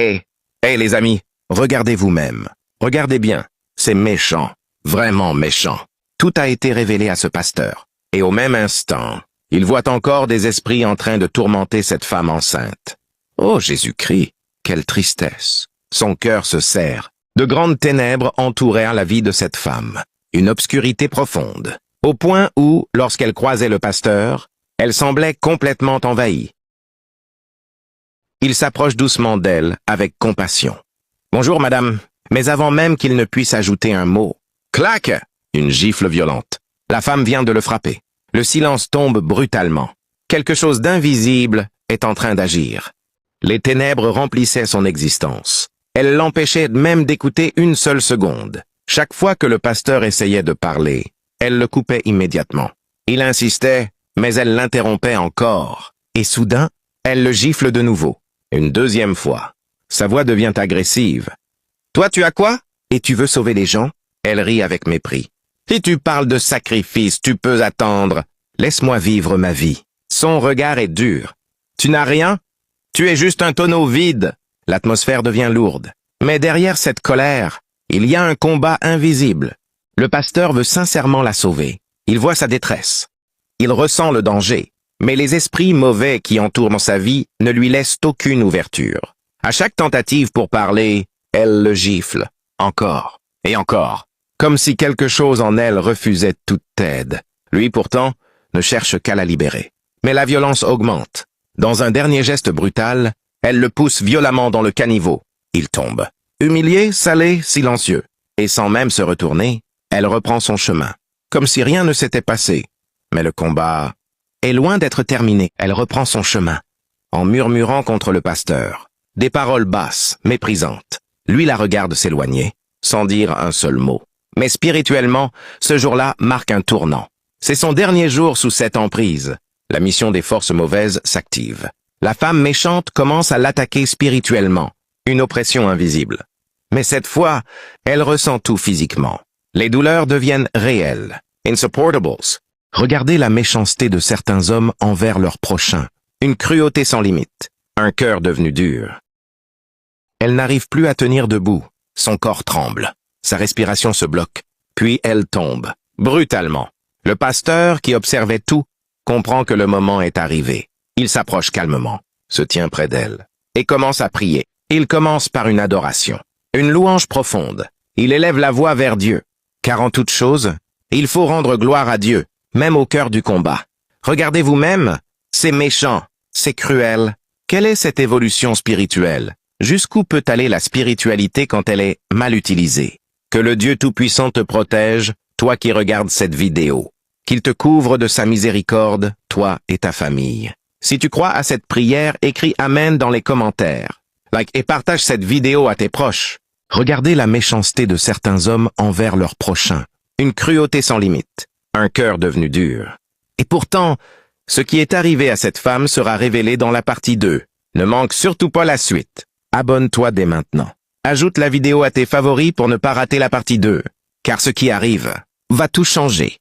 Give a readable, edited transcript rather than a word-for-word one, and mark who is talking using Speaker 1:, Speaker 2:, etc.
Speaker 1: Hé les amis, regardez vous-même. Regardez bien, c'est méchant, vraiment méchant. Tout a été révélé à ce pasteur. Et au même instant, il voit encore des esprits en train de tourmenter cette femme enceinte. Oh Jésus-Christ, quelle tristesse. Son cœur se serre. De grandes ténèbres entourèrent la vie de cette femme. Une obscurité profonde. Au point où, lorsqu'elle croisait le pasteur, elle semblait complètement envahie. Il s'approche doucement d'elle, avec compassion. « Bonjour, madame. » Mais avant même qu'il ne puisse ajouter un mot. Clac! Une gifle violente. La femme vient de le frapper. Le silence tombe brutalement. Quelque chose d'invisible est en train d'agir. Les ténèbres remplissaient son existence. Elles l'empêchaient même d'écouter une seule seconde. Chaque fois que le pasteur essayait de parler, elle le coupait immédiatement. Il insistait, mais elle l'interrompait encore. Et soudain, elle le gifle de nouveau. Une deuxième fois. Sa voix devient agressive. « Toi, tu as quoi? Et tu veux sauver les gens? » Elle rit avec mépris. « Si tu parles de sacrifice, tu peux attendre. Laisse-moi vivre ma vie. » Son regard est dur. « Tu n'as rien? Tu es juste un tonneau vide. » L'atmosphère devient lourde. Mais derrière cette colère, il y a un combat invisible. Le pasteur veut sincèrement la sauver. Il voit sa détresse. Il ressent le danger. Mais les esprits mauvais qui entourent sa vie ne lui laissent aucune ouverture. À chaque tentative pour parler, elle le gifle. Encore. Et encore. Comme si quelque chose en elle refusait toute aide. Lui, pourtant, ne cherche qu'à la libérer. Mais la violence augmente. Dans un dernier geste brutal, elle le pousse violemment dans le caniveau. Il tombe. Humilié, salé, silencieux. Et sans même se retourner, elle reprend son chemin. Comme si rien ne s'était passé. Mais le combat est loin d'être terminé. Elle reprend son chemin, en murmurant contre le pasteur. Des paroles basses, méprisantes. Lui la regarde s'éloigner, sans dire un seul mot. Mais spirituellement, ce jour-là marque un tournant. C'est son dernier jour sous cette emprise. La mission des forces mauvaises s'active. La femme méchante commence à l'attaquer spirituellement, une oppression invisible. Mais cette fois, elle ressent tout physiquement. Les douleurs deviennent réelles, insupportables. Regardez la méchanceté de certains hommes envers leurs prochains, une cruauté sans limite, un cœur devenu dur. Elle n'arrive plus à tenir debout, son corps tremble, sa respiration se bloque, puis elle tombe, brutalement. Le pasteur, qui observait tout, comprend que le moment est arrivé. Il s'approche calmement, se tient près d'elle, et commence à prier. Il commence par une adoration, une louange profonde. Il élève la voix vers Dieu, car en toute chose, il faut rendre gloire à Dieu, même au cœur du combat. Regardez vous-même, c'est méchant, c'est cruel. Quelle est cette évolution spirituelle? Jusqu'où peut aller la spiritualité quand elle est mal utilisée? Que le Dieu Tout-Puissant te protège, toi qui regardes cette vidéo. Qu'il te couvre de sa miséricorde, toi et ta famille. Si tu crois à cette prière, écris Amen dans les commentaires. Like et partage cette vidéo à tes proches. Regardez la méchanceté de certains hommes envers leurs prochains. Une cruauté sans limite. Un cœur devenu dur. Et pourtant, ce qui est arrivé à cette femme sera révélé dans la partie 2. Ne manque surtout pas la suite. Abonne-toi dès maintenant. Ajoute la vidéo à tes favoris pour ne pas rater la partie 2. Car ce qui arrive va tout changer.